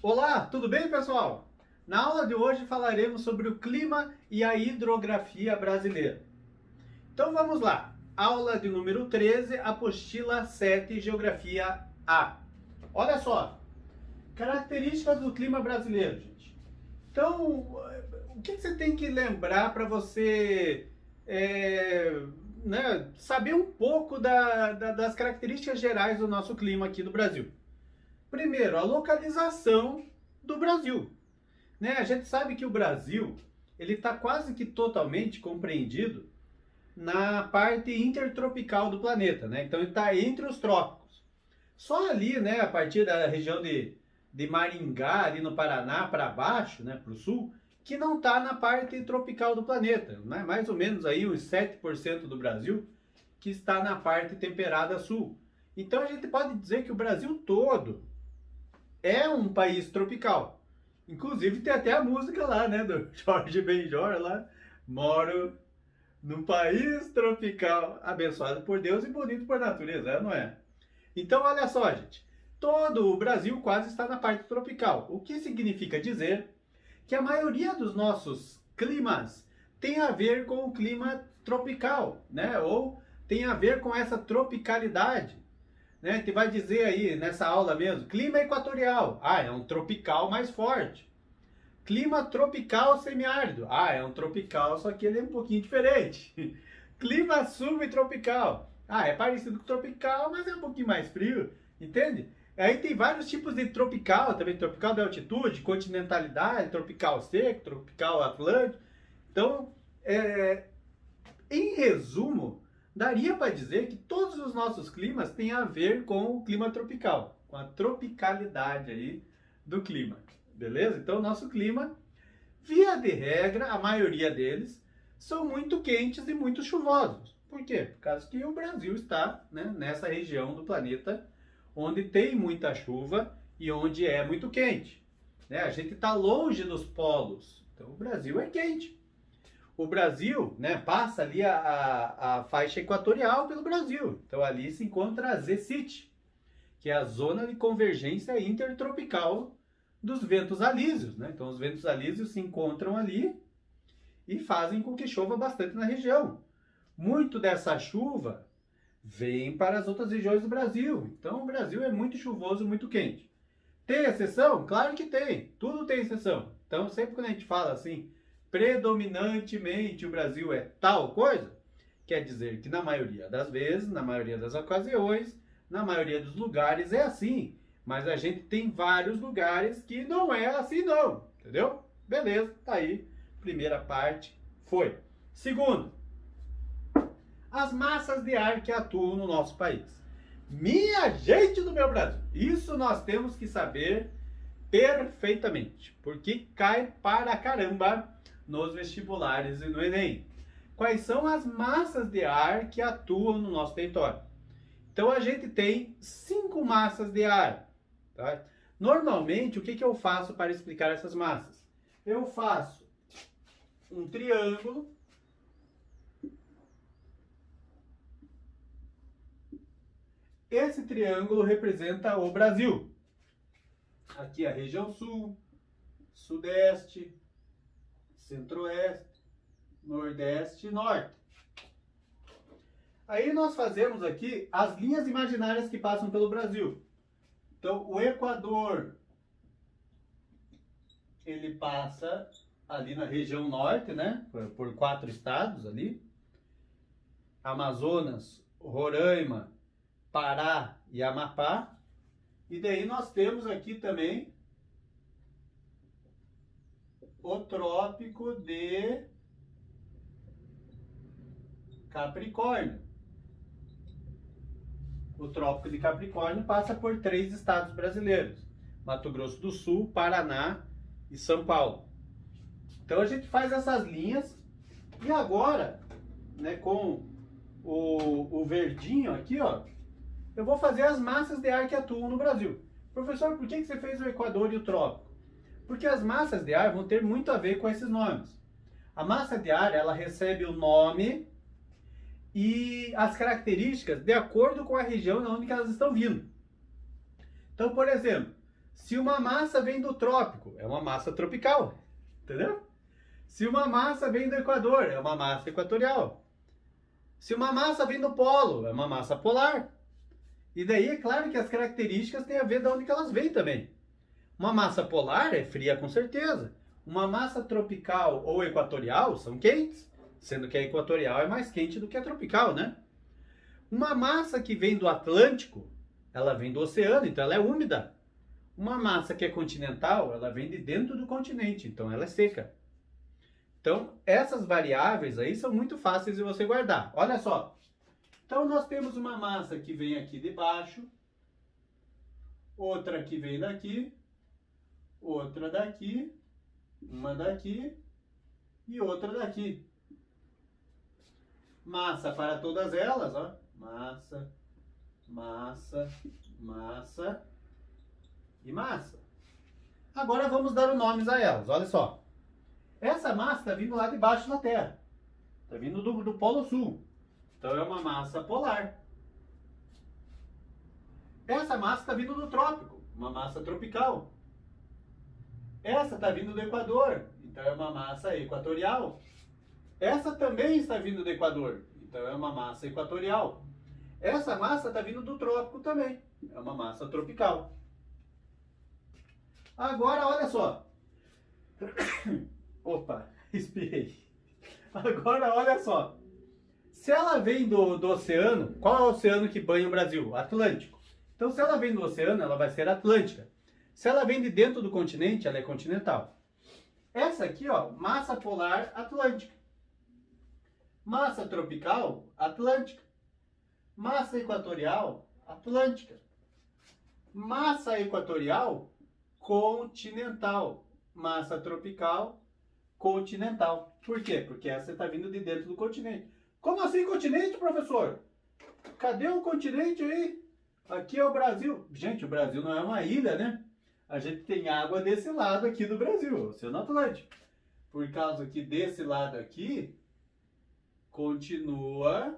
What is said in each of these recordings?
Olá, tudo bem, pessoal? Na aula de hoje falaremos sobre o clima e a hidrografia brasileira. Então vamos lá. Aula de número 13, apostila 7, Geografia A. Olha só, características do clima brasileiro, gente. Então, o que você tem que lembrar para você saber um pouco das características gerais do nosso clima aqui do Brasil? Primeiro, a localização do Brasil. Né? A gente sabe que o Brasil ele está quase que totalmente compreendido na parte intertropical do planeta. Né? Então ele está entre os trópicos. Só ali, né, a partir da região de Maringá, ali no Paraná, para baixo, né, para o sul, que não está na parte tropical do planeta. Né? Mais ou menos aí uns 7% do Brasil que está na parte temperada sul. Então a gente pode dizer que o Brasil todo é um país tropical. Inclusive tem até a música lá, né, do Jorge Benjor lá, moro num país tropical, abençoado por Deus e bonito por natureza, não é? Então olha só, gente, todo o Brasil quase está na parte tropical, o que significa dizer que a maioria dos nossos climas tem a ver com o clima tropical, né, ou tem a ver com essa tropicalidade. Né? A gente vai dizer aí nessa aula mesmo, clima equatorial, é um tropical mais forte. Clima tropical semiárido, é um tropical, só que ele é um pouquinho diferente. Clima subtropical, é parecido com tropical, mas é um pouquinho mais frio, entende? Aí tem vários tipos de tropical, também tropical de altitude, continentalidade, tropical seco, tropical atlântico. Então, em resumo, daria para dizer que todos os nossos climas têm a ver com o clima tropical, com a tropicalidade aí do clima, beleza? Então, o nosso clima, via de regra, a maioria deles, são muito quentes e muito chuvosos. Por quê? Por causa que o Brasil está, né, nessa região do planeta onde tem muita chuva e onde é muito quente. Né? A gente está longe dos polos, então o Brasil é quente. O Brasil, né, passa ali a faixa equatorial pelo Brasil. Então ali se encontra a ZCIT, que é a zona de convergência intertropical dos ventos alísios. Né? Então os ventos alísios se encontram ali e fazem com que chova bastante na região. Muito dessa chuva vem para as outras regiões do Brasil. Então o Brasil é muito chuvoso, muito quente. Tem exceção? Claro que tem. Tudo tem exceção. Então sempre quando a gente fala assim, predominantemente o Brasil é tal coisa, quer dizer que na maioria das vezes, na maioria das ocasiões, na maioria dos lugares é assim. Mas a gente tem vários lugares que não é assim não, entendeu? Beleza, tá aí. Primeira parte foi. Segundo, as massas de ar que atuam no nosso país. Minha gente do meu Brasil, isso nós temos que saber perfeitamente, porque cai para caramba nos vestibulares e no Enem. Quais são as massas de ar que atuam no nosso território? Então a gente tem 5 massas de ar. Tá? Normalmente, o que eu faço para explicar essas massas? Eu faço um triângulo. Esse triângulo representa o Brasil. Aqui a região sul, sudeste, centro-oeste, nordeste e norte. Aí nós fazemos aqui as linhas imaginárias que passam pelo Brasil. Então o Equador, ele passa ali na região norte, né? Por 4 estados ali. Amazonas, Roraima, Pará e Amapá. E daí nós temos aqui também o trópico de Capricórnio. O trópico de Capricórnio passa por 3 estados brasileiros: Mato Grosso do Sul, Paraná e São Paulo. Então a gente faz essas linhas e agora, né, com o verdinho aqui, ó, eu vou fazer as massas de ar que atuam no Brasil. Professor, por que você fez o Equador e o trópico? Porque as massas de ar vão ter muito a ver com esses nomes. A massa de ar, ela recebe o nome e as características de acordo com a região onde elas estão vindo. Então, por exemplo, Se uma massa vem do trópico, é uma massa tropical, entendeu? Se uma massa vem do Equador, é uma massa equatorial. Se uma massa vem do polo, é uma massa polar. E daí é claro que as características têm a ver de onde que elas vêm também. Uma massa polar é fria com certeza. Uma massa tropical ou equatorial são quentes, sendo que a equatorial é mais quente do que a tropical, né? Uma massa que vem do Atlântico, ela vem do oceano, então ela é úmida. Uma massa que é continental, ela vem de dentro do continente, então ela é seca. Então, essas variáveis aí são muito fáceis de você guardar. Olha só. Então, nós temos uma massa que vem aqui de baixo, outra que vem daqui, outra daqui, uma daqui e outra daqui. Massa para todas elas, ó. Massa, massa, massa e massa. Agora vamos dar os nomes a elas, olha só. Essa massa está vindo lá de baixo da Terra. Está vindo do Polo Sul. Então é uma massa polar. Essa massa está vindo do trópico, uma massa tropical. Essa está vindo do Equador, então é uma massa equatorial. Essa também está vindo do Equador, então é uma massa equatorial. Essa massa está vindo do trópico também, é uma massa tropical. Agora olha só. Opa, respirei. Agora olha só. Se ela vem do oceano, qual é o oceano que banha o Brasil? Atlântico. Então, se ela vem do oceano, ela vai ser atlântica. Se ela vem de dentro do continente, ela é continental. Essa aqui, ó, massa polar atlântica. Massa tropical, atlântica. Massa equatorial, atlântica. Massa equatorial, continental. Massa tropical, continental. Por quê? Porque essa está vindo de dentro do continente. Como assim continente, professor? Cadê o continente aí? Aqui é o Brasil. Gente, o Brasil não é uma ilha, né? A gente tem água desse lado aqui do Brasil, o Oceano Atlântico. Por causa que desse lado aqui continua,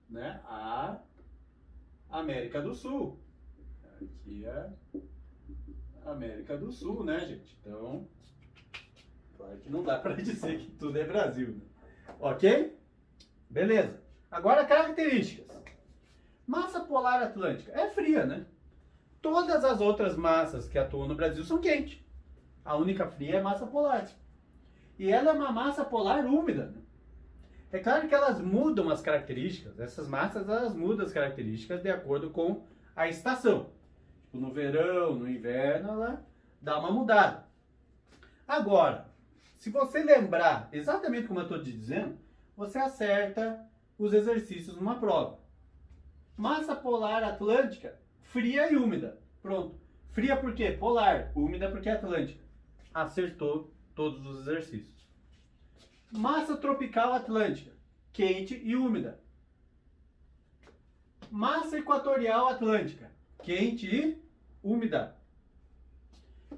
né, a América do Sul. Aqui é a América do Sul, né, gente? Então, claro que não dá para dizer que tudo é Brasil, né? Ok? Beleza. Agora características. Massa polar atlântica é fria, né? Todas as outras massas que atuam no Brasil são quentes. A única fria é a massa polar. E ela é uma massa polar úmida, né? É claro que elas mudam as características. Essas massas, elas mudam as características de acordo com a estação. Tipo, no verão, no inverno, ela dá uma mudada. Agora, se você lembrar exatamente como eu estou te dizendo, você acerta os exercícios numa prova. Massa polar atlântica, fria e úmida. Pronto. Fria por quê? Polar. Úmida porque é atlântica. Acertou todos os exercícios. Massa tropical atlântica, quente e úmida. Massa equatorial atlântica, quente e úmida.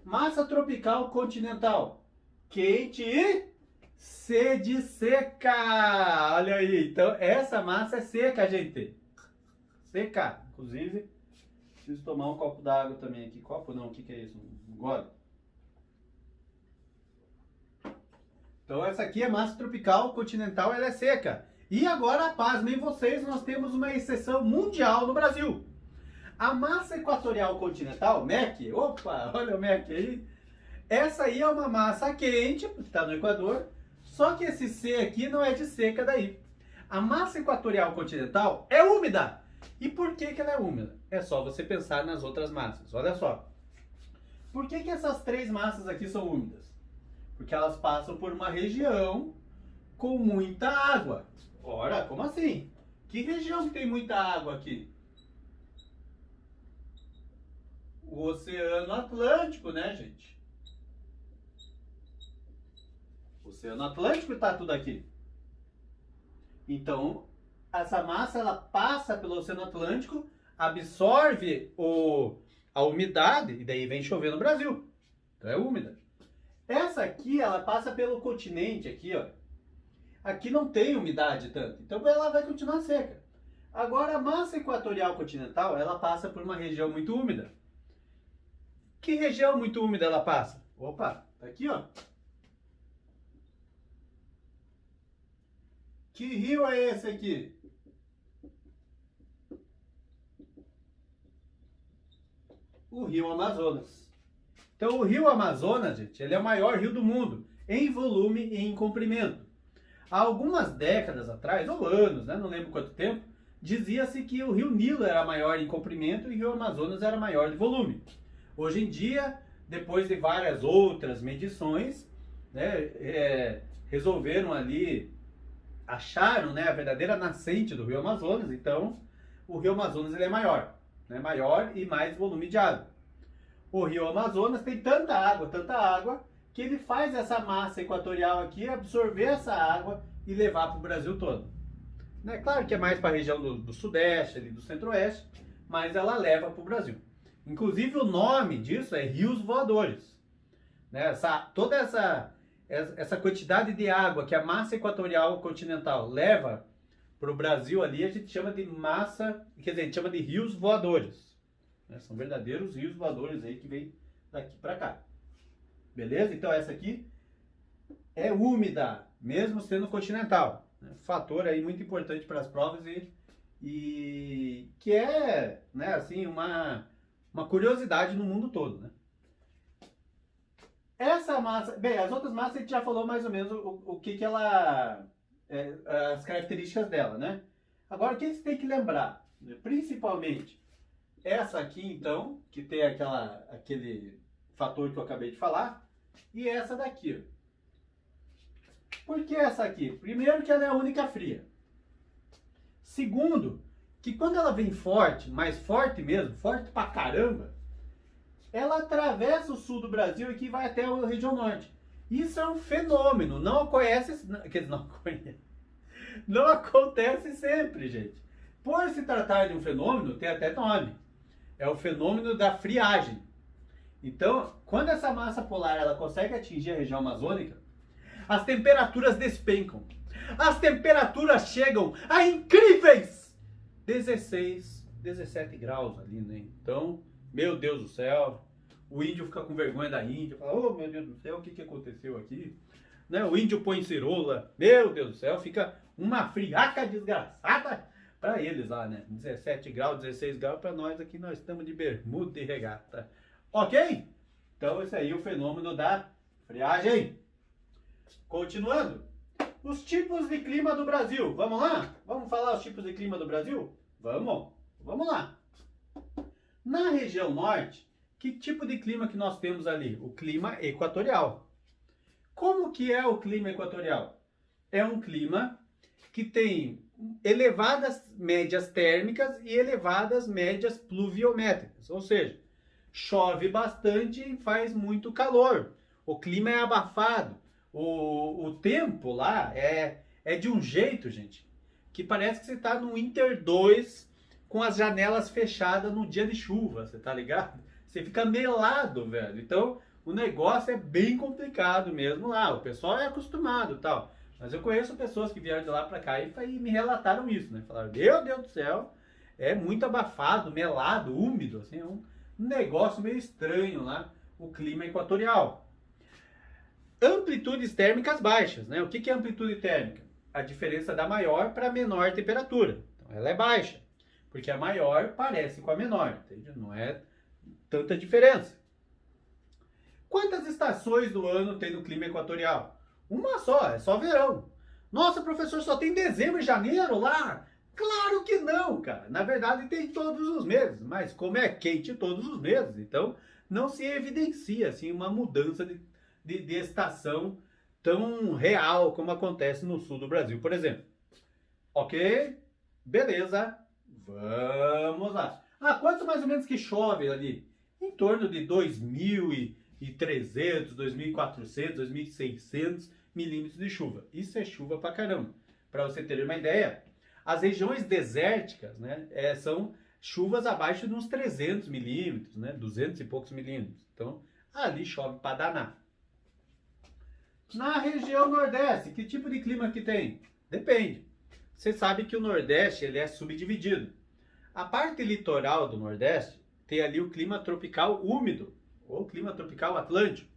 Massa tropical continental, quente e sede seca. Olha aí, então essa massa é seca, gente. Seca. Inclusive, preciso tomar um copo d'água também aqui. Copo não, o que é isso? Um gole. Então essa aqui é massa tropical continental, ela é seca. E agora, pasmem vocês, nós temos uma exceção mundial no Brasil. A massa equatorial continental, MEC, opa, olha o MEC aí. Essa aí é uma massa quente, porque está no Equador, só que esse C aqui não é de seca daí. A massa equatorial continental é úmida. E por que ela é úmida? É só você pensar nas outras massas. Olha só. Por que essas três massas aqui são úmidas? Porque elas passam por uma região com muita água. Ora, como assim? Que região que tem muita água aqui? O Oceano Atlântico, né, gente? O Oceano Atlântico está tudo aqui. Então, essa massa ela passa pelo Oceano Atlântico, absorve a umidade e daí vem chover no Brasil. Então é úmida. Essa aqui, ela passa pelo continente aqui, ó. Aqui não tem umidade tanto, então ela vai continuar seca. Agora a massa equatorial continental, ela passa por uma região muito úmida. Que região muito úmida ela passa? Opa, tá aqui, ó. Que rio é esse aqui? O Rio Amazonas. Então, o Rio Amazonas, gente, ele é o maior rio do mundo, em volume e em comprimento. Há algumas décadas atrás, ou anos, né, não lembro quanto tempo, dizia-se que o Rio Nilo era maior em comprimento e o Rio Amazonas era maior de volume. Hoje em dia, depois de várias outras medições, né, resolveram ali, acharam, né, a verdadeira nascente do Rio Amazonas. Então, o Rio Amazonas ele é maior, né, maior e mais volume de água. O Rio Amazonas tem tanta água, que ele faz essa massa equatorial aqui absorver essa água e levar para o Brasil todo. É claro que é mais para a região do Sudeste, ali do Centro-Oeste, mas ela leva para o Brasil. Inclusive o nome disso é rios voadores. Né? Toda essa quantidade de água que a massa equatorial continental leva para o Brasil ali, a gente chama de massa, quer dizer, a gente chama de rios voadores. Né? São verdadeiros rios voadores aí que vem daqui para cá. Beleza? Então essa aqui é úmida, mesmo sendo continental. Fator aí muito importante para as provas e que é, né, assim, uma curiosidade no mundo todo, né? Essa massa, bem, as outras massas a gente já falou mais ou menos o que ela, as características dela, né? Agora o que você tem que lembrar, né? Principalmente essa aqui então, que tem aquele fator que eu acabei de falar, e essa daqui, ó. Por que essa aqui? Primeiro que ela é a única fria. Segundo, que quando ela vem forte, mais forte mesmo, forte pra caramba, ela atravessa o sul do Brasil e que vai até a região norte. Isso é um fenômeno, não acontece, não acontece sempre, gente. Por se tratar de um fenômeno, tem até nome. É o fenômeno da friagem. Então, quando essa massa polar ela consegue atingir a região amazônica, as temperaturas despencam. As temperaturas chegam a incríveis 16, 17 graus ali, né? Então, meu Deus do céu, o índio fica com vergonha da Índia, fala, oh meu Deus do céu, o que aconteceu aqui? Né? O índio põe cirola, meu Deus do céu, fica uma friaca desgraçada para eles lá, né? 17 graus, 16 graus, para nós aqui nós estamos de bermuda e regata. Ok? Então esse aí é o fenômeno da friagem. Continuando, os tipos de clima do Brasil. Vamos lá? Vamos falar os tipos de clima do Brasil? Vamos lá. Na região norte, que tipo de clima que nós temos ali? O clima equatorial. Como que é o clima equatorial? É um clima que tem elevadas médias térmicas e elevadas médias pluviométricas. Ou seja, chove bastante e faz muito calor. O clima é abafado. O tempo lá é de um jeito, gente, que parece que você está no Inter 2 com as janelas fechadas no dia de chuva, você tá ligado? Você fica melado, velho. Então, o negócio é bem complicado mesmo lá. O pessoal é acostumado e tal. Mas eu conheço pessoas que vieram de lá para cá e me relataram isso, né? Falaram, meu Deus do céu, é muito abafado, melado, úmido, assim, é um negócio meio estranho lá, o clima equatorial. Amplitudes térmicas baixas, né? O que é amplitude térmica? A diferença da maior para a menor temperatura. Então, ela é baixa, porque a maior parece com a menor, entende? Não é tanta diferença. Quantas estações do ano tem no clima equatorial? Uma só, é só verão. Nossa, professor, só tem dezembro e janeiro lá? Claro que não, cara. Na verdade tem todos os meses, mas como é quente todos os meses, então não se evidencia assim uma mudança de estação tão real como acontece no sul do Brasil, por exemplo. Ok? Beleza. Vamos lá. Quanto mais ou menos que chove ali? Em torno de 2.300, 2.400, 2.600 milímetros de chuva. Isso é chuva pra caramba. Para você ter uma ideia, as regiões desérticas, né, são chuvas abaixo de uns 300 milímetros, né, 200 e poucos milímetros. Então, ali chove para danar. Na região Nordeste, que tipo de clima que tem? Depende. Você sabe que o Nordeste ele é subdividido. A parte litoral do Nordeste tem ali o clima tropical úmido, ou clima tropical atlântico.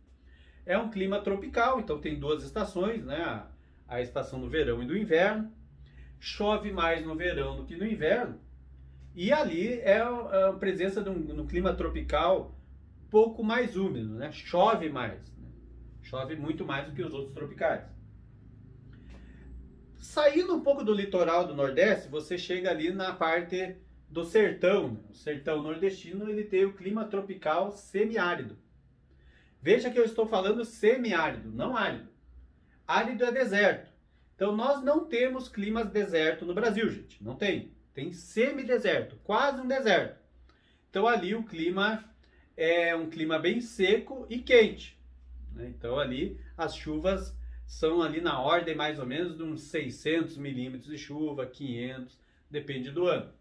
É um clima tropical, então tem duas estações, né? A estação do verão e do inverno. Chove mais no verão do que no inverno. E ali é a presença de um clima tropical pouco mais úmido, né? Chove mais, né? Chove muito mais do que os outros tropicais. Saindo um pouco do litoral do Nordeste, você chega ali na parte do sertão, né? O sertão nordestino, ele tem o clima tropical semiárido. Veja que eu estou falando semiárido, não árido. Árido é deserto. Então nós não temos climas deserto no Brasil, gente. Não tem. Tem semideserto, quase um deserto. Então ali o clima é um clima bem seco e quente, né? Então ali as chuvas são ali na ordem mais ou menos de uns 600 milímetros de chuva, 500, depende do ano.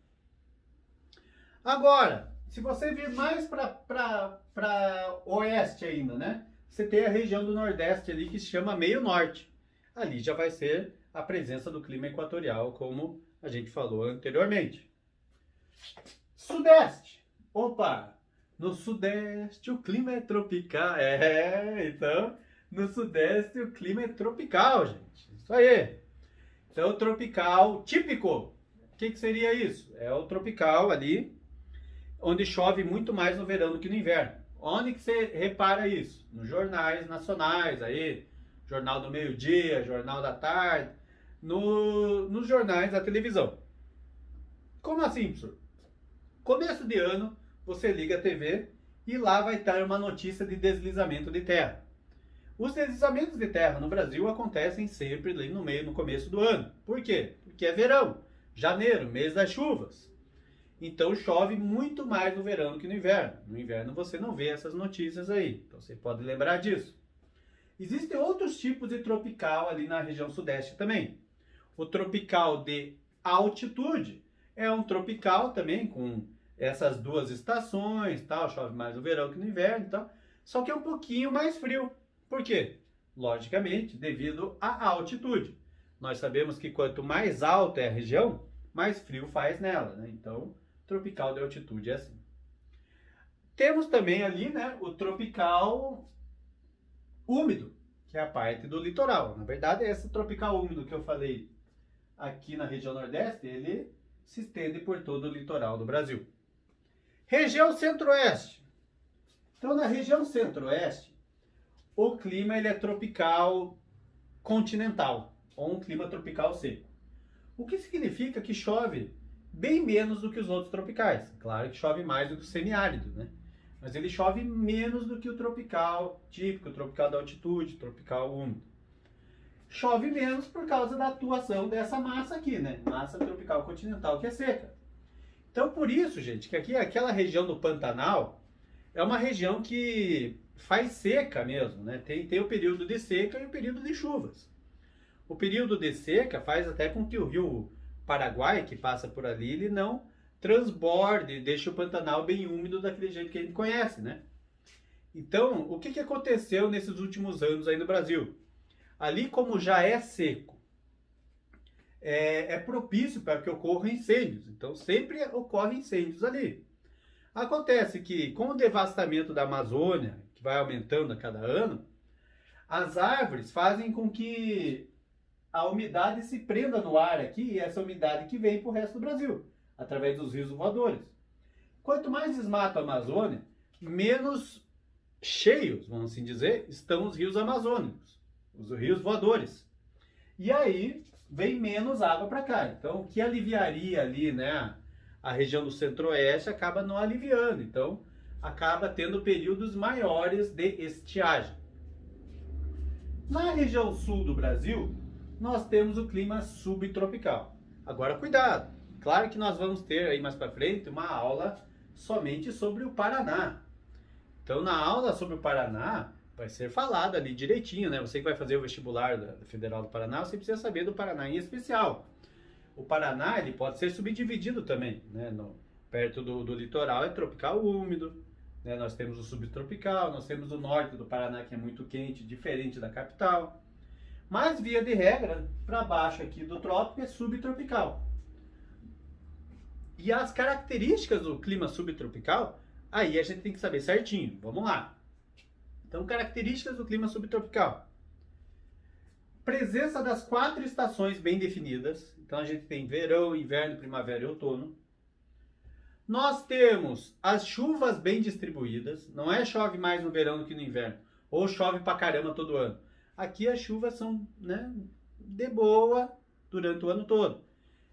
Agora, se você vir mais para oeste ainda, né? Você tem a região do Nordeste ali que se chama meio norte. Ali já vai ser a presença do clima equatorial, como a gente falou anteriormente. Sudeste. Opa! No Sudeste o clima é tropical. Então, no Sudeste o clima é tropical, gente. Isso aí. Então, tropical típico. O que seria isso? É o tropical ali, onde chove muito mais no verão do que no inverno. Onde que você repara isso? Nos jornais nacionais aí, Jornal do Meio-Dia, Jornal da Tarde, nos jornais da televisão. Como assim, professor? Começo de ano, você liga a TV e lá vai estar uma notícia de deslizamento de terra. Os deslizamentos de terra no Brasil acontecem sempre ali no começo do ano. Por quê? Porque é verão, janeiro, mês das chuvas. Então chove muito mais no verão do que no inverno. No inverno você não vê essas notícias aí. Então você pode lembrar disso. Existem outros tipos de tropical ali na região sudeste também. O tropical de altitude é um tropical também com essas duas estações, tal, chove mais no verão que no inverno, tal, só que é um pouquinho mais frio. Por quê? Logicamente, devido à altitude. Nós sabemos que quanto mais alta é a região, mais frio faz nela, né? Então, tropical de altitude é assim. Temos também ali, né, o tropical úmido, que é a parte do litoral. Na verdade, esse tropical úmido que eu falei aqui na região Nordeste, ele se estende por todo o litoral do Brasil. Região Centro-Oeste. Então, na região Centro-Oeste, o clima ele é tropical continental, ou um clima tropical seco. O que significa que chove bem menos do que os outros tropicais. Claro que chove mais do que o semiárido, né? Mas ele chove menos do que o tropical típico, o tropical da altitude, tropical úmido. Chove menos por causa da atuação dessa massa aqui, né? Massa tropical continental que é seca. Então, por isso, gente, que aqui aquela região do Pantanal é uma região que faz seca mesmo, né? Tem o período de seca e o período de chuvas. O período de seca faz até com que o rio Paraguai, que passa por ali, ele não transborde, deixa o Pantanal bem úmido daquele jeito que a gente conhece, né? Então, o que aconteceu nesses últimos anos aí no Brasil? Ali, como já é seco, é propício para que ocorram incêndios. Então, sempre ocorrem incêndios ali. Acontece que, com o devastamento da Amazônia, que vai aumentando a cada ano, as árvores fazem com que a umidade se prenda no ar aqui, e essa umidade que vem para o resto do Brasil, através dos rios voadores. Quanto mais desmata a Amazônia, menos cheios, vamos assim dizer, estão os rios amazônicos, os rios voadores. E aí vem menos água para cá. Então, o que aliviaria ali, né, a região do Centro-Oeste acaba não aliviando. Então, acaba tendo períodos maiores de estiagem. Na região sul do Brasil, nós temos o clima subtropical. Agora, cuidado! Claro que nós vamos ter aí mais para frente uma aula somente sobre o Paraná. Então, na aula sobre o Paraná, vai ser falado ali direitinho, né? Você que vai fazer o vestibular da Federal do Paraná, você precisa saber do Paraná em especial. O Paraná, ele pode ser subdividido também, né? Perto do litoral é tropical úmido, né? Nós temos o subtropical, nós temos o norte do Paraná, que é muito quente, diferente da capital. Mas, via de regra, para baixo aqui do trópico é subtropical. E as características do clima subtropical, aí a gente tem que saber certinho. Vamos lá. Então, características do clima subtropical. Presença das 4 estações bem definidas. Então, a gente tem verão, inverno, primavera e outono. Nós temos as chuvas bem distribuídas. Não é chove mais no verão do que no inverno. Ou chove pra caramba todo ano. Aqui as chuvas são, né, de boa durante o ano todo.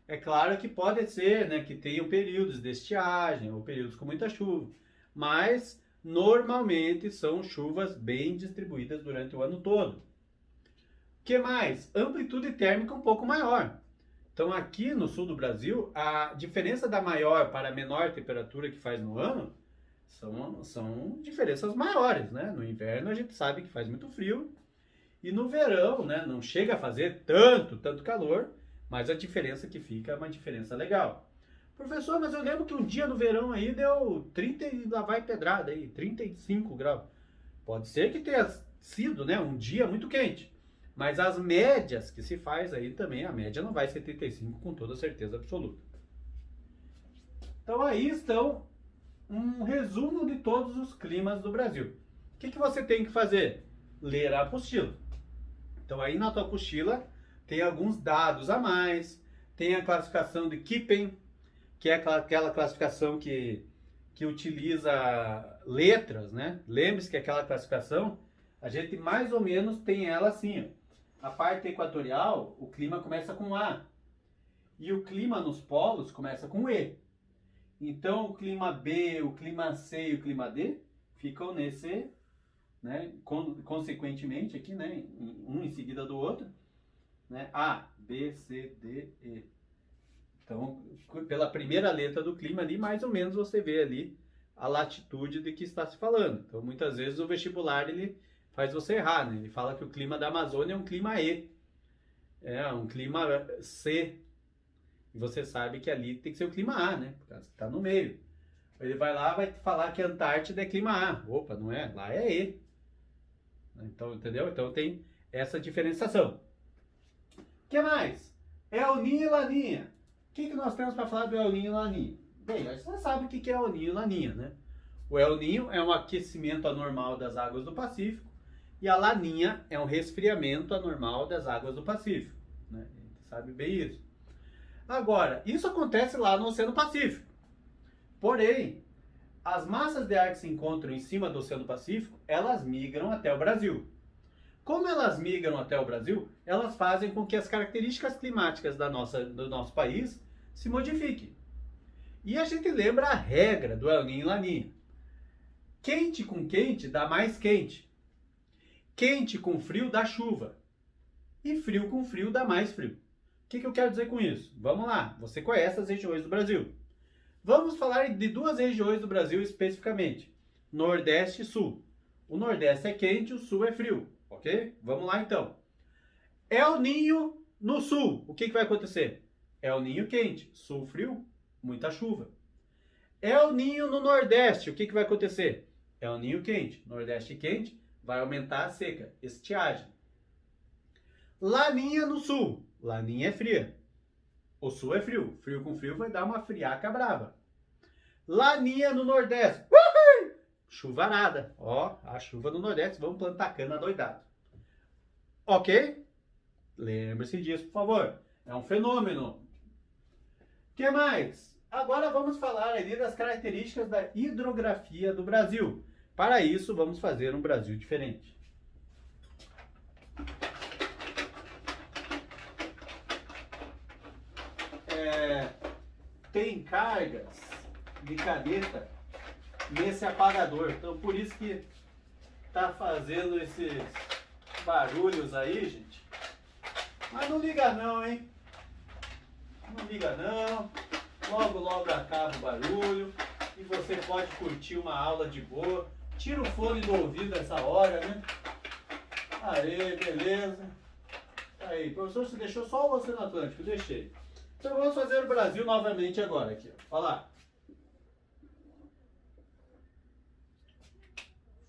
É claro que pode ser, né, que tenham períodos de estiagem ou períodos com muita chuva. Mas, normalmente, são chuvas bem distribuídas durante o ano todo. O que mais? Amplitude térmica um pouco maior. Então, aqui no sul do Brasil, a diferença da maior para a menor temperatura que faz no ano são diferenças maiores, né? No inverno a gente sabe que faz muito frio e no verão, né, não chega a fazer tanto calor, mas a diferença que fica é uma diferença legal. Professor, mas eu lembro que um dia no verão aí deu 30 e lá vai pedrada aí, 35 graus. Pode ser que tenha sido, né, um dia muito quente. Mas as médias que se faz aí também, a média não vai ser 35 com toda certeza absoluta. Então aí estão um resumo de todos os climas do Brasil. O que você tem que fazer? Ler a apostila. Então aí na tua apostila tem alguns dados a mais, tem a classificação de Köppen, que é aquela classificação que utiliza letras, né? Lembre-se que aquela classificação, a gente mais ou menos tem ela assim, ó. A parte equatorial, o clima começa com A. E o clima nos polos começa com E. Então, o clima B, o clima C e o clima D ficam nesse, né, consequentemente aqui, né, um em seguida do outro, né, A, B, C, D, E. Então, pela primeira letra do clima ali, mais ou menos você vê ali a latitude de que está se falando. Então, muitas vezes o vestibular ele faz você errar, né? Ele fala que o clima da Amazônia é um clima E, é um clima C. E você sabe que ali tem que ser o clima A, né? Porque está no meio. Ele vai lá, vai falar que a Antártida é clima A. Opa, não é? Lá é E. Então, entendeu? Então tem essa diferenciação. O que mais? El Niño e Laninha. O que nós temos para falar do El Niño e Laninha? Bem, você sabe o que é El Niño e Laninha, né? O El Niño é um aquecimento anormal das águas do Pacífico e a Laninha é um resfriamento anormal das águas do Pacífico, né? A gente sabe bem isso. Agora, isso acontece lá no Oceano Pacífico. Porém, as massas de ar que se encontram em cima do Oceano Pacífico, elas migram até o Brasil. Como elas migram até o Brasil, elas fazem com que as características climáticas do nosso país se modifiquem. E a gente lembra a regra do El Niño e Laninha. Quente com quente dá mais quente. Quente com frio dá chuva. E frio com frio dá mais frio. O que eu quero dizer com isso? Vamos lá, você conhece as regiões do Brasil. Vamos falar de 2 regiões do Brasil especificamente. Nordeste e Sul. O Nordeste é quente, o Sul é frio. Ok? Vamos lá então. El Niño no Sul. O que vai acontecer? El Niño quente, Sul frio, muita chuva. El Niño no Nordeste. O que vai acontecer? El Niño quente, Nordeste quente, vai aumentar a seca, estiagem. Laninha no Sul. Laninha é fria. O Sul é frio. Frio com frio vai dar uma friaca brava. Laninha no Nordeste. Uhul! Chuvarada. Ó, a chuva no Nordeste. Vamos plantar cana doidado. Ok? Lembre-se disso, por favor. É um fenômeno. O que mais? Agora vamos falar ali das características da hidrografia do Brasil. Para isso, vamos fazer um Brasil diferente. Tem cargas de caneta nesse apagador. Então, por isso que tá fazendo esses barulhos aí, gente. Mas não liga não, hein? Não liga não. Logo, logo acaba o barulho e você pode curtir uma aula de boa. Tira o fone do ouvido essa hora, né? Aê, beleza. Aí, professor, você deixou só o Oceano Atlântico? Deixei. Então vamos fazer o Brasil novamente agora aqui. Olha lá.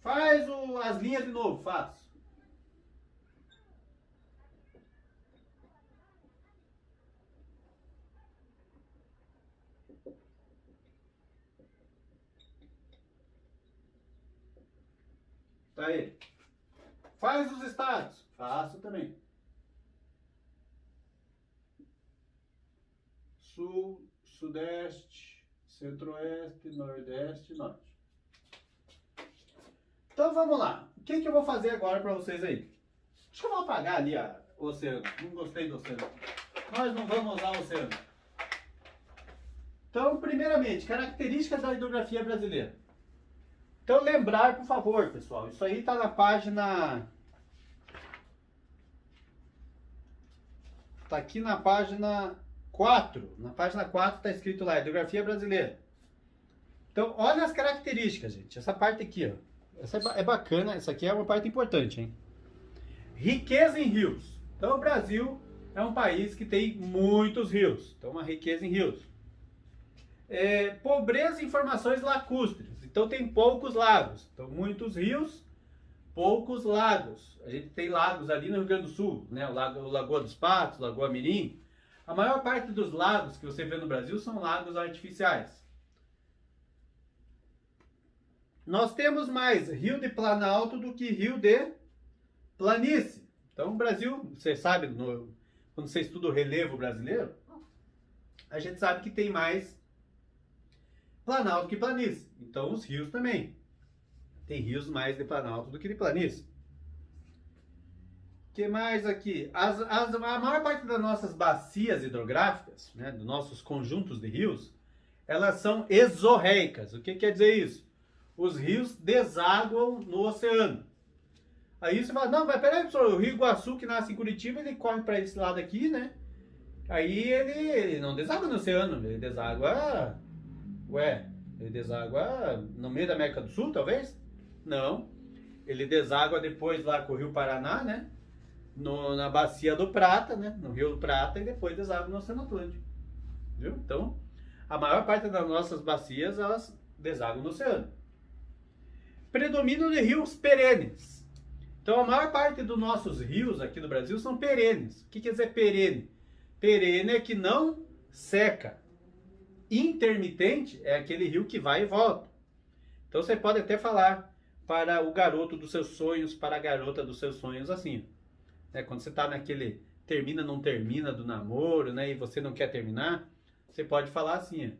Faz as linhas de novo, faço. Tá aí. Faz os estados. Faço também. Sul, Sudeste, Centro-Oeste, Nordeste, Norte. Então vamos lá. O que eu vou fazer agora para vocês aí? Acho que eu vou apagar ali o oceano. Não gostei do oceano. Nós não vamos usar o oceano. Então, primeiramente, características da hidrografia brasileira. Então, lembrar, por favor, pessoal, isso aí está na página... Está aqui na página 4. Na página 4 está escrito lá, hidrografia brasileira. Então, olha as características, gente. Essa parte aqui, ó. Essa é bacana, essa aqui é uma parte importante, hein? Riqueza em rios. Então, o Brasil é um país que tem muitos rios. Então, uma riqueza em rios. Pobreza em formações lacustres. Então, tem poucos lagos. Então, muitos rios, poucos lagos. A gente tem lagos ali no Rio Grande do Sul, né? O Lagoa dos Patos, Lagoa Mirim. A maior parte dos lagos que você vê no Brasil são lagos artificiais. Nós temos mais rio de planalto do que rio de planície. Então, o Brasil, você sabe, quando você estuda o relevo brasileiro, a gente sabe que tem mais planalto que planície. Então, os rios também. Tem rios mais de planalto do que de planície. O que mais aqui? A maior parte das nossas bacias hidrográficas, né, dos nossos conjuntos de rios, elas são exorreicas. O que quer dizer isso? Os rios desaguam no oceano. Aí você fala, não, mas peraí, pessoal, o Rio Iguaçu, que nasce em Curitiba, ele corre para esse lado aqui, né? Aí ele não deságua no oceano, ele deságua... ele deságua no meio da América do Sul, talvez? Não. Ele deságua depois lá com o Rio Paraná, né? Na bacia do Prata, né? No Rio do Prata, e depois deságua no Oceano Atlântico. Viu? Então, a maior parte das nossas bacias, elas desaguam no oceano. Predomínio de rios perenes. Então, a maior parte dos nossos rios aqui no Brasil são perenes. O que quer dizer perene? Perene é que não seca. Intermitente é aquele rio que vai e volta. Então, você pode até falar para o garoto dos seus sonhos, para a garota dos seus sonhos, assim. Né? Quando você está naquele termina, não termina do namoro, né? E você não quer terminar, você pode falar assim,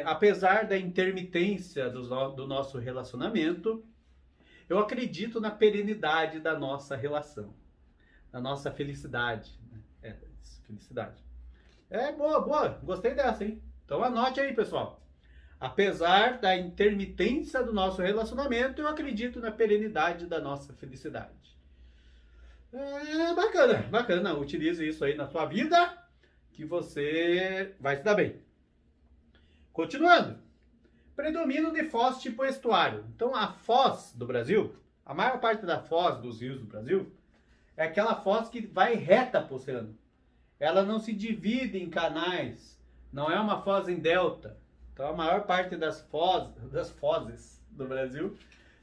apesar da intermitência do nosso relacionamento, eu acredito na perenidade da nossa relação, da nossa felicidade. Né? Felicidade. Boa, gostei dessa, hein? Então anote aí, pessoal. Apesar da intermitência do nosso relacionamento, eu acredito na perenidade da nossa felicidade. Bacana. Utilize isso aí na sua vida, que você vai se dar bem. Continuando. Predomínio de foz tipo estuário. Então, a foz do Brasil, a maior parte da foz dos rios do Brasil, é aquela foz que vai reta para o oceano. Ela não se divide em canais. Não é uma foz em delta. Então, a maior parte das fozes do Brasil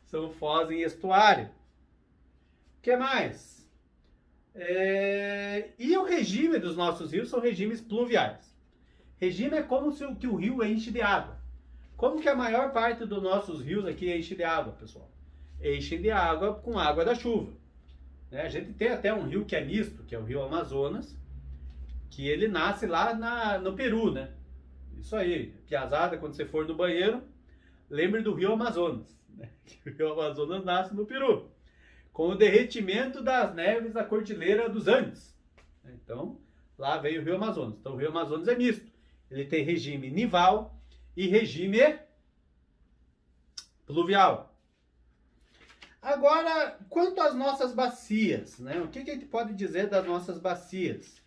são foz em estuário. O que mais? E o regime dos nossos rios são regimes pluviais. Regime é como se o rio enche de água. Como que a maior parte dos nossos rios aqui enche de água, pessoal? Enche de água com água da chuva. Né? A gente tem até um rio que é misto, que é o Rio Amazonas, que ele nasce lá no Peru, né? Isso aí, piazada, quando você for no banheiro, lembre do Rio Amazonas. Né? O Rio Amazonas nasce no Peru, com o derretimento das neves da Cordilheira dos Andes. Então, lá veio o Rio Amazonas. Então, o Rio Amazonas é misto. Ele tem regime nival e regime pluvial. Agora, quanto às nossas bacias, né? O que a gente pode dizer das nossas bacias?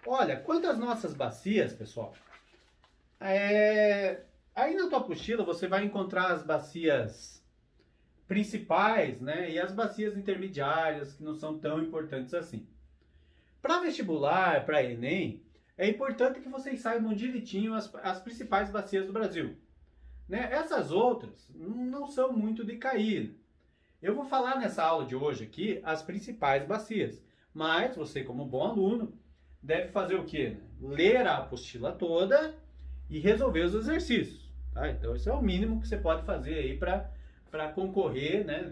Olha, quanto às nossas bacias, pessoal, aí na tua apostila você vai encontrar as bacias principais, né? E as bacias intermediárias, que não são tão importantes assim. Para vestibular, para Enem, é importante que vocês saibam direitinho as principais bacias do Brasil. Né? Essas outras não são muito de cair. Eu vou falar nessa aula de hoje aqui as principais bacias. Mas você, como bom aluno, deve fazer o quê? Ler a apostila toda e resolver os exercícios. Tá? Então, isso é o mínimo que você pode fazer aí para para concorrer, né,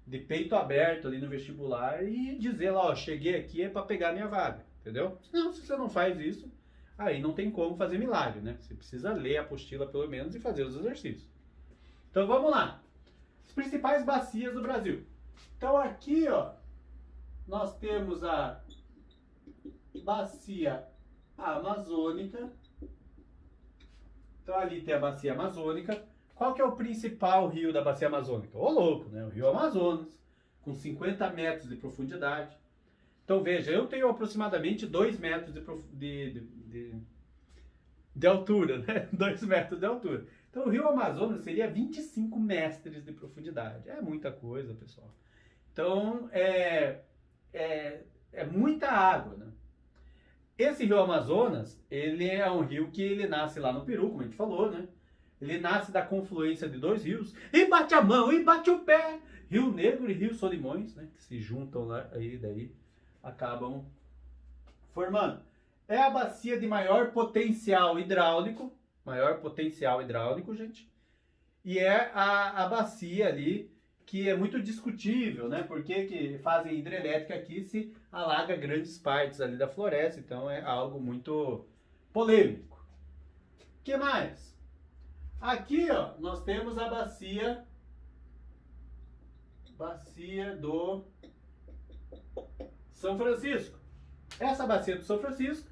de peito aberto ali no vestibular e dizer lá, ó, cheguei aqui é para pegar minha vaga, entendeu? Não, se você não faz isso, aí não tem como fazer milagre, né? Você precisa ler a apostila pelo menos e fazer os exercícios. Então vamos lá. As principais bacias do Brasil. Então aqui, ó, nós temos a bacia amazônica. Então ali tem a bacia amazônica. Qual que é o principal rio da bacia amazônica? Ô louco, né? O rio Amazonas, com 50 metros de profundidade. Então veja, eu tenho aproximadamente 2 metros de altura, né? 2 metros de altura. Então o rio Amazonas seria 25 metros de profundidade. É muita coisa, pessoal. Então é muita água, né? Esse rio Amazonas, ele é um rio que ele nasce lá no Peru, como a gente falou, né? Ele nasce da confluência de 2 rios, e bate a mão, e bate o pé. Rio Negro e Rio Solimões, né? Que se juntam lá, aí daí acabam formando. É a bacia de maior potencial hidráulico, gente. E é a bacia ali que é muito discutível, né? Porque que fazem hidrelétrica aqui se alaga grandes partes ali da floresta, então é algo muito polêmico. O que mais? Aqui, ó, nós temos a bacia do São Francisco. Essa bacia do São Francisco,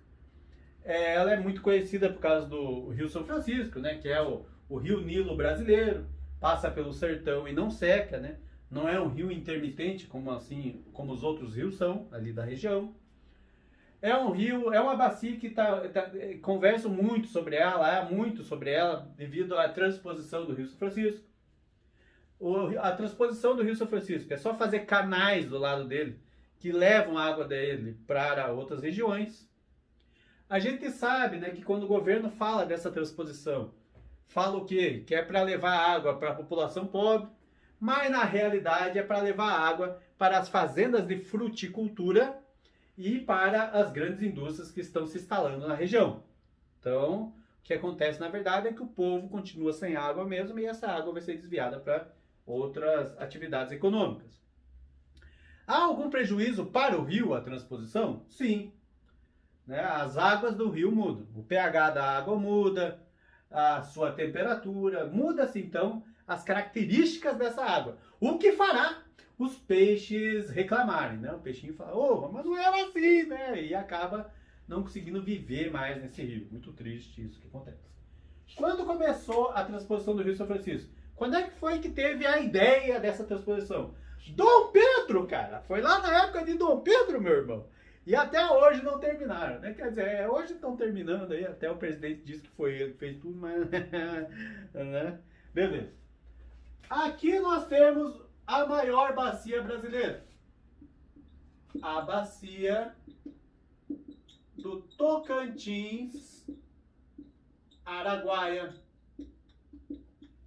ela é muito conhecida por causa do Rio São Francisco, né? Que é o Rio Nilo brasileiro, passa pelo sertão e não seca, né? Não é um rio intermitente como os outros rios são ali da região. É um rio, é uma bacia que converso muito sobre ela, devido à transposição do Rio São Francisco. A transposição do Rio São Francisco é só fazer canais do lado dele que levam a água dele para outras regiões. A gente sabe, né, que quando o governo fala dessa transposição, fala o quê? Que é para levar água para a população pobre, mas na realidade é para levar água para as fazendas de fruticultura e para as grandes indústrias que estão se instalando na região. Então, o que acontece na verdade é que o povo continua sem água mesmo e essa água vai ser desviada para outras atividades econômicas. Há algum prejuízo para o rio a transposição? Sim. Né? As águas do rio mudam. O pH da água muda, a sua temperatura, muda-se então as características dessa água. O que fará os peixes reclamarem, né? O peixinho fala, mas não era assim, né? E acaba não conseguindo viver mais nesse rio. Muito triste isso que acontece. Quando começou a transposição do Rio São Francisco? Quando é que foi que teve a ideia dessa transposição? Dom Pedro, cara! Foi lá na época de Dom Pedro, meu irmão. E até hoje não terminaram, né? Quer dizer, hoje estão terminando aí, até o presidente disse que foi ele que fez tudo, mas... né? Beleza. Aqui nós temos a maior bacia brasileira. A bacia do Tocantins, Araguaia.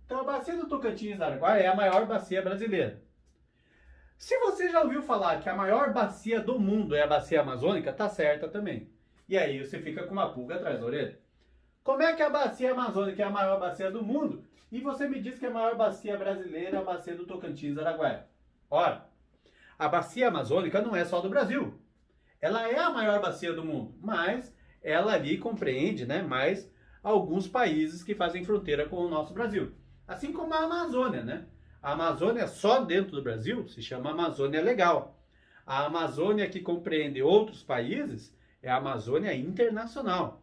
Então a bacia do Tocantins, Araguaia é a maior bacia brasileira. Se você já ouviu falar que a maior bacia do mundo é a bacia amazônica, tá certa também. E aí você fica com uma pulga atrás da orelha. Como é que a bacia amazônica é a maior bacia do mundo e você me diz que a maior bacia brasileira é a bacia do Tocantins, Araguaia? Ora, a bacia amazônica não é só do Brasil. Ela é a maior bacia do mundo, mas ela ali compreende, né, mais alguns países que fazem fronteira com o nosso Brasil. Assim como a Amazônia, né? A Amazônia só dentro do Brasil se chama Amazônia Legal. A Amazônia que compreende outros países é a Amazônia Internacional.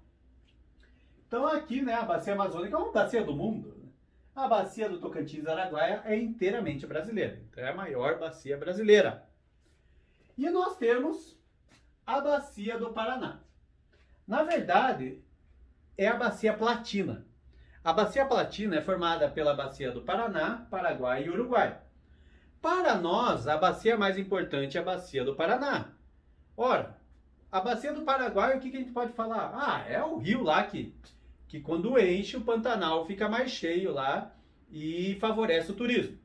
Então aqui, né, a bacia amazônica é uma bacia do mundo. Né? A bacia do Tocantins Araguaia é inteiramente brasileira. Então é a maior bacia brasileira. E nós temos a bacia do Paraná. Na verdade, é a bacia platina. A bacia platina é formada pela bacia do Paraná, Paraguai e Uruguai. Para nós, a bacia mais importante é a bacia do Paraná. Ora, a bacia do Paraguai, o que a gente pode falar? Ah, é o rio lá que quando enche, o Pantanal fica mais cheio lá e favorece o turismo.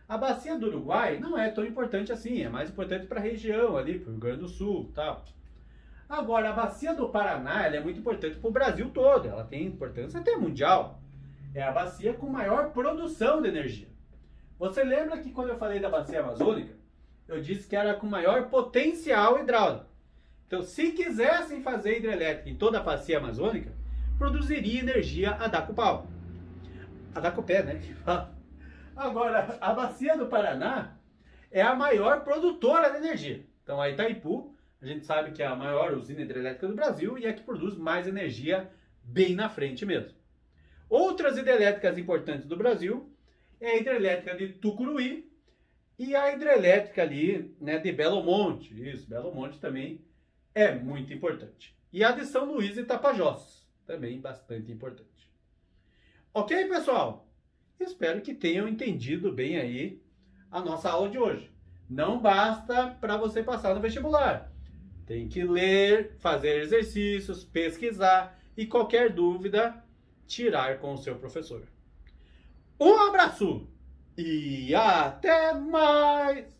A bacia do Uruguai não é tão importante assim, é mais importante para a região ali, para o Rio Grande do Sul e tal. Agora, a bacia do Paraná ela é muito importante para o Brasil todo, ela tem importância até mundial. É a bacia com maior produção de energia. Você lembra que quando eu falei da bacia amazônica, eu disse que era com maior potencial hidráulico. Então, se quisessem fazer hidrelétrica em toda a bacia amazônica, produziria energia a dar com pau. A dar com o pé, né? Agora, a bacia do Paraná é a maior produtora de energia. Então, a Itaipu, a gente sabe que é a maior usina hidrelétrica do Brasil e é a que produz mais energia bem na frente mesmo. Outras hidrelétricas importantes do Brasil é a hidrelétrica de Tucuruí e a hidrelétrica ali, né, de Belo Monte. Isso, Belo Monte também é muito importante. E a de São Luís e Tapajós, também bastante importante. Ok, pessoal? Espero que tenham entendido bem aí a nossa aula de hoje. Não basta para você passar no vestibular. Tem que ler, fazer exercícios, pesquisar e qualquer dúvida, tirar com o seu professor. Um abraço e até mais!